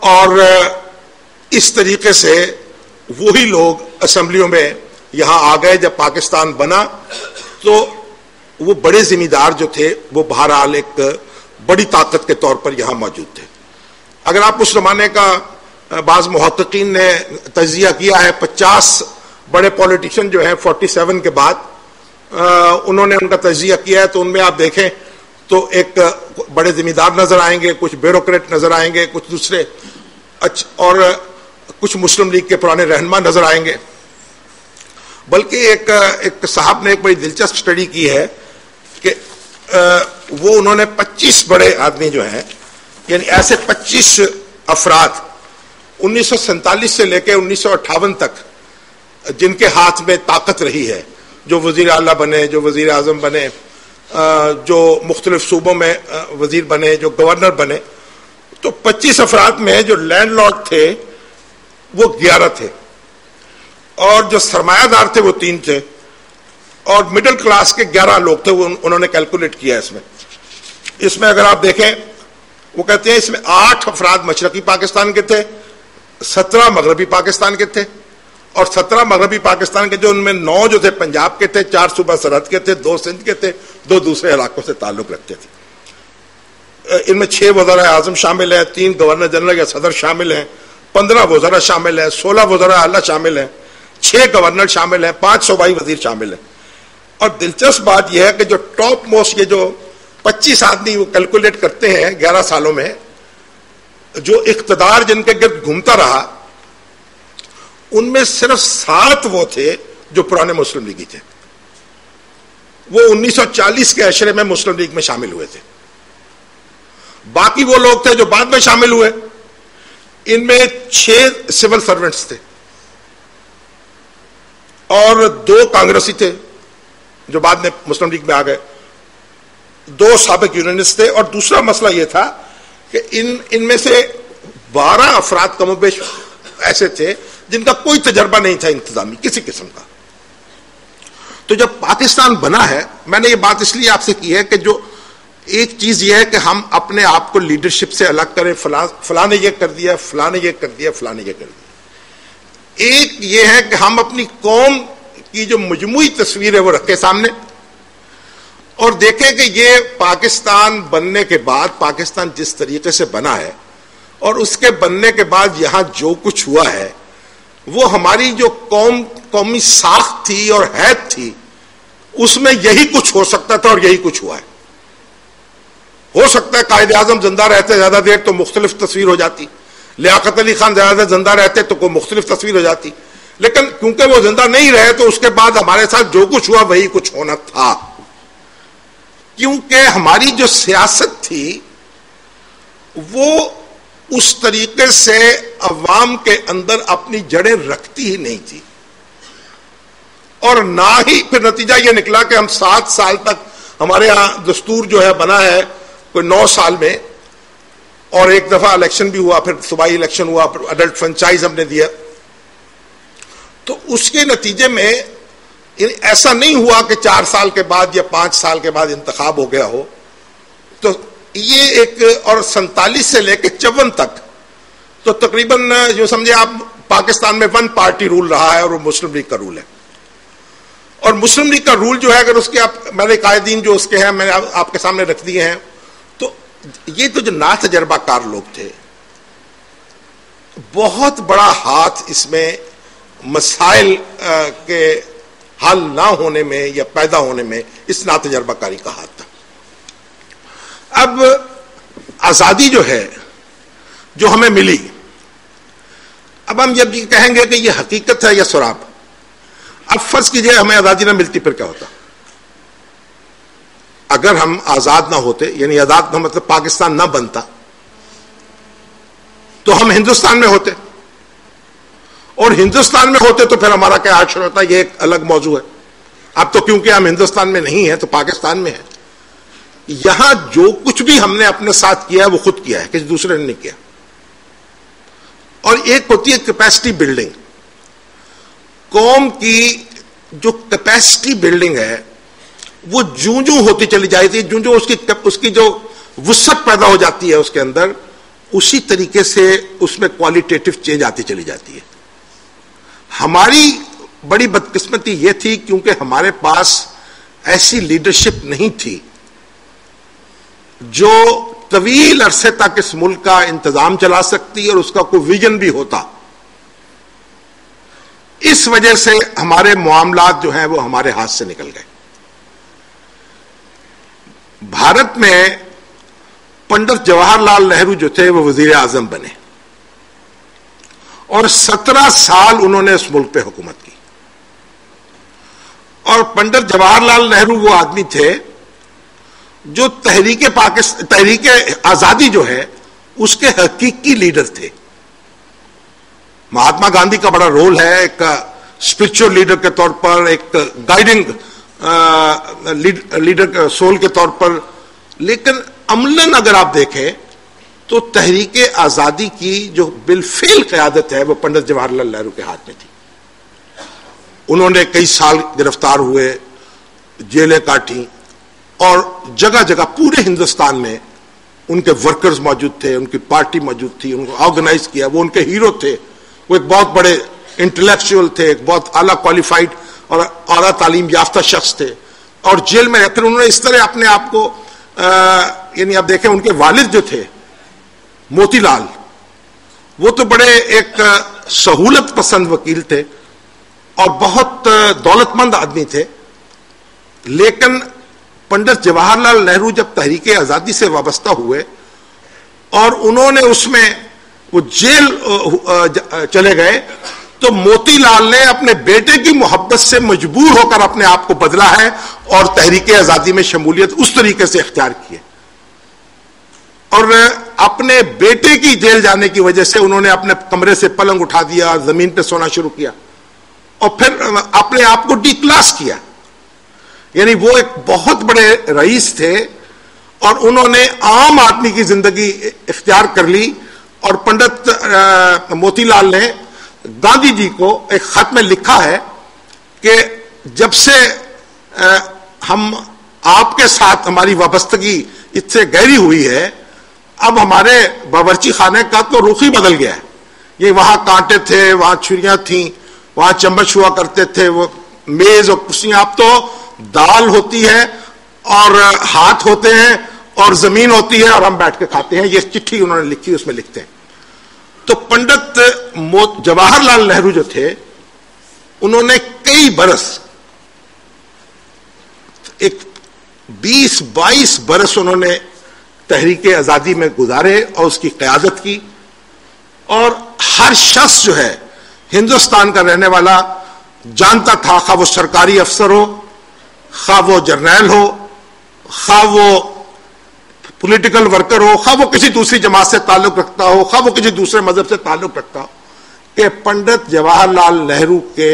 اور اس طریقے سے وہی لوگ اسمبلیوں میں یہاں آ گئے. جب پاکستان بنا تو وہ بڑے ذمہ دار جو تھے وہ بہرحال ایک بڑی طاقت کے طور پر یہاں موجود تھے. اگر آپ اس زمانے کا بعض محققین نے تجزیہ کیا ہے, 50 بڑے پولیٹیشین جو ہیں 47 کے بعد انہوں نے ان کا تجزیہ کیا ہے, تو ان میں آپ دیکھیں تو ایک بڑے ذمہ دار نظر آئیں گے, کچھ بیوروکریٹ نظر آئیں گے, کچھ دوسرے اور کچھ مسلم لیگ کے پرانے رہنما نظر آئیں گے. بلکہ ایک صاحب نے ایک بڑی دلچسپ اسٹڈی کی ہے کہ وہ انہوں نے 25 بڑے آدمی جو ہیں, یعنی ایسے 25 افراد 1947 سے لے کے 1958 تک جن کے ہاتھ میں طاقت رہی ہے, جو وزیر اعلیٰ بنے, جو وزیر اعظم بنے, جو مختلف صوبوں میں وزیر بنے, جو گورنر بنے, تو 25 افراد میں جو لینڈ لارڈ تھے وہ 11 تھے, اور جو سرمایہ دار تھے وہ 3 تھے, اور مڈل کلاس کے 11 لوگ تھے. وہ انہوں نے کیلکولیٹ کیا اس میں اگر آپ دیکھیں وہ کہتے ہیں اس میں 8 افراد مشرقی پاکستان کے تھے, 17 مغربی پاکستان کے تھے, اور 17 مغربی پاکستان کے جو ان میں 9 جو تھے پنجاب کے تھے, 4 صوبہ سرحد کے تھے, 2 سندھ کے تھے, 2 دوسرے علاقوں سے تعلق رکھتے تھے. ان میں 6 وزراء اعظم شامل ہیں, 3 گورنر جنرل یا صدر شامل ہیں, 15 وزراء شامل ہیں, 16 وزراء اعلیٰ شامل ہیں, 6 گورنر شامل ہیں, 5 صوبائی وزیر شامل ہیں. اور دلچسپ بات یہ ہے کہ جو ٹاپ موسٹ یہ جو 25 آدمی وہ کیلکولیٹ کرتے ہیں 11 سالوں میں, جو اقتدار جن کے گرد گھومتا رہا, ان میں صرف 7 وہ تھے جو پرانے مسلم لیگی تھے. وہ 1940 کے عشرے میں مسلم لیگ میں شامل ہوئے تھے. باقی وہ لوگ تھے جو بعد میں شامل ہوئے, ان میں 6 سول سرونٹس تھے, اور 2 کانگریسی تھے جو بعد میں مسلم لیگ میں آ گئے, 2 سابق یونینسٹ تھے. اور دوسرا مسئلہ یہ تھا کہ ان میں سے 12 افراد کم و بیش ایسے تھے جن کا کوئی تجربہ نہیں تھا انتظامی کسی قسم کا. تو جب پاکستان بنا ہے, میں نے یہ بات اس لیے آپ سے کی ہے کہ جو ایک چیز یہ ہے کہ ہم اپنے آپ کو لیڈرشپ سے الگ کریں, فلاں نے یہ کر دیا, فلاں نے یہ کر دیا, فلاں نے یہ کر دیا. ایک یہ ہے کہ ہم اپنی قوم کی جو مجموعی تصویر ہے وہ رکھیں سامنے, اور دیکھیں کہ یہ پاکستان بننے کے بعد پاکستان جس طریقے سے بنا ہے, اور اس کے بننے کے بعد یہاں جو کچھ ہوا ہے, وہ ہماری جو قومی ساخت تھی اور حیثیت تھی, اس میں یہی کچھ ہو سکتا تھا اور یہی کچھ ہوا ہے. ہو سکتا ہے قائد اعظم زندہ رہتے زیادہ دیر تو مختلف تصویر ہو جاتی, لیاقت علی خان زیادہ زندہ رہتے تو کوئی مختلف تصویر ہو جاتی, لیکن کیونکہ وہ زندہ نہیں رہے تو اس کے بعد ہمارے ساتھ جو کچھ ہوا وہی کچھ ہونا تھا. کیونکہ ہماری جو سیاست تھی وہ اس طریقے سے عوام کے اندر اپنی جڑیں رکھتی ہی نہیں تھی, اور نہ ہی پھر نتیجہ یہ نکلا کہ ہم 7 سال تک, ہمارے ہاں دستور جو ہے بنا ہے کوئی 9 سال میں, اور ایک دفعہ الیکشن بھی ہوا, پھر صوبائی الیکشن ہوا, پھر اڈلٹ فرنچائز ہم نے دیا. تو اس کے نتیجے میں ایسا نہیں ہوا کہ 4 سال کے بعد یا 5 سال کے بعد انتخاب ہو گیا ہو. تو یہ ایک, اور 47 سے لے کے 54 تک تو تقریباً جو سمجھے آپ پاکستان میں 1 پارٹی رول رہا ہے, اور وہ مسلم لیگ کا رول ہے. اور مسلم لیگ کا رول جو ہے, اگر اس کے میں نے قائدین جو اس کے ہیں میں نے آپ کے سامنے رکھ دیے ہیں, تو یہ تو جو نا تجربہ کار لوگ تھے, بہت بڑا ہاتھ اس میں مسائل کے حل نہ ہونے میں یا پیدا ہونے میں اس نا تجربہ کاری کا ہاتھ تھا. اب آزادی جو ہے جو ہمیں ملی, اب ہم جب یہ کہیں گے کہ یہ حقیقت ہے یا سراب, اب فرض کیجئے ہمیں آزادی نہ ملتی پھر کیا ہوتا؟ اگر ہم آزاد نہ ہوتے, یعنی آزاد نہ مطلب پاکستان نہ بنتا, تو ہم ہندوستان میں ہوتے, اور ہندوستان میں ہوتے تو پھر ہمارا کیا حشر ہوتا, یہ ایک الگ موضوع ہے. اب تو کیونکہ ہم ہندوستان میں نہیں ہیں تو پاکستان میں ہے. یہاں جو کچھ بھی ہم نے اپنے ساتھ کیا ہے وہ خود کیا ہے, کسی دوسرے نے نہیں کیا. اور ایک ہوتی ہے کیپیسٹی بلڈنگ. قوم کی جو کیپیسٹی بلڈنگ ہے وہ جوں جوں ہوتی چلی جاتی ہے, جوں جوں اس کی جو وسعت پیدا ہو جاتی ہے اس کے اندر, اسی طریقے سے اس میں کوالیٹیٹو چینج آتی چلی جاتی ہے. ہماری بڑی بدقسمتی یہ تھی کیونکہ ہمارے پاس ایسی لیڈرشپ نہیں تھی جو طویل عرصے تک اس ملک کا انتظام چلا سکتی اور اس کا کوئی ویژن بھی ہوتا. اس وجہ سے ہمارے معاملات جو ہیں وہ ہمارے ہاتھ سے نکل گئے. بھارت میں پنڈت جواہر لال نہرو جو تھے وہ وزیر اعظم بنے اور 17 سال انہوں نے اس ملک پہ حکومت کی. اور پنڈت جواہر لال نہرو وہ آدمی تھے جو تحریک آزادی جو ہے اس کے حقیقی لیڈر تھے. مہاتما گاندھی کا بڑا رول ہے ایک اسپرچل لیڈر کے طور پر, ایک گائیڈنگ لیڈر سول کے طور پر, لیکن عملاً اگر آپ دیکھیں تو تحریک آزادی کی جو بالفعل قیادت ہے وہ پنڈت جواہر لال نہرو کے ہاتھ میں تھی. انہوں نے کئی سال گرفتار ہوئے, جیلیں کاٹی اور جگہ جگہ پورے ہندوستان میں ان کے ورکرز موجود تھے, ان کی پارٹی موجود تھی, ان کو آرگنائز کیا. وہ ان کے ہیرو تھے, وہ ایک بہت بڑے انٹلیکچوئل تھے, ایک بہت اعلیٰ کوالیفائڈ اور اعلیٰ تعلیم یافتہ شخص تھے. اور جیل میں پھر انہوں نے اس طرح اپنے آپ کو یعنی آپ دیکھیں ان کے والد جو تھے موتی لال, وہ تو بڑے ایک سہولت پسند وکیل تھے اور بہت دولت مند آدمی تھے. لیکن پنڈت جواہر لال نہرو جب تحریک آزادی سے وابستہ ہوئے اور انہوں نے اس میں وہ جیل چلے گئے تو موتی لال نے اپنے بیٹے کی محبت سے مجبور ہو کر اپنے آپ کو بدلا ہے اور تحریک آزادی میں شمولیت اس طریقے سے اختیار کی ہے. اور اپنے بیٹے کی جیل جانے کی وجہ سے انہوں نے اپنے کمرے سے پلنگ اٹھا دیا, زمین پہ سونا شروع کیا اور پھر اپنے آپ کو ڈی کلاس کیا. یعنی وہ ایک بہت بڑے رئیس تھے اور انہوں نے عام آدمی کی زندگی اختیار کر لی. اور پنڈت موتی لال نے گاندھی جی کو ایک خط میں لکھا ہے کہ جب سے ہم آپ کے ساتھ ہماری وابستگی اس سے گہری ہوئی ہے, اب ہمارے باورچی خانے کا تو رخ ہی بدل گیا ہے. یہ وہاں کانٹے تھے, وہاں چھریاں تھیں, وہاں چمچ ہوا کرتے تھے, وہ میز اور کرسیاں, اب تو دال ہوتی ہے اور ہاتھ ہوتے ہیں اور زمین ہوتی ہے اور ہم بیٹھ کے کھاتے ہیں. یہ چٹھی انہوں نے لکھی, اس میں لکھتے ہیں. تو پنڈت جواہر لال نہرو جو تھے انہوں نے کئی برس, ایک 20-22 برس انہوں نے تحریک آزادی میں گزارے اور اس کی قیادت کی. اور ہر شخص جو ہے ہندوستان کا رہنے والا جانتا تھا, خواہ وہ سرکاری افسر ہو, خواہ وہ جرنیل ہو, خواہ وہ پولیٹیکل ورکر ہو, خواہ وہ کسی دوسری جماعت سے تعلق رکھتا ہو, خواہ وہ کسی دوسرے مذہب سے تعلق رکھتا ہو, کہ پنڈت جواہر لال نہرو کے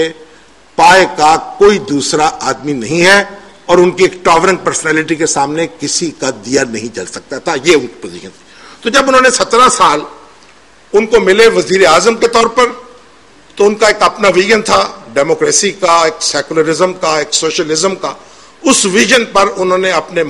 پائے کا کوئی دوسرا آدمی نہیں ہے اور ان کی ایک ٹاورنگ پرسنالٹی کے سامنے کسی کا دیا نہیں جل سکتا تھا. یہ ان کی پوزیشن تھی. تو جب انہوں نے 17 سال ان کو ملے وزیر اعظم کے طور پر تو ان کا ایک اپنا ویژن تھا, ڈیموکریسی کا, ایک سیکولرزم کا, ایک سوشلزم کا. اس ویژن پر انہوں نے اپنے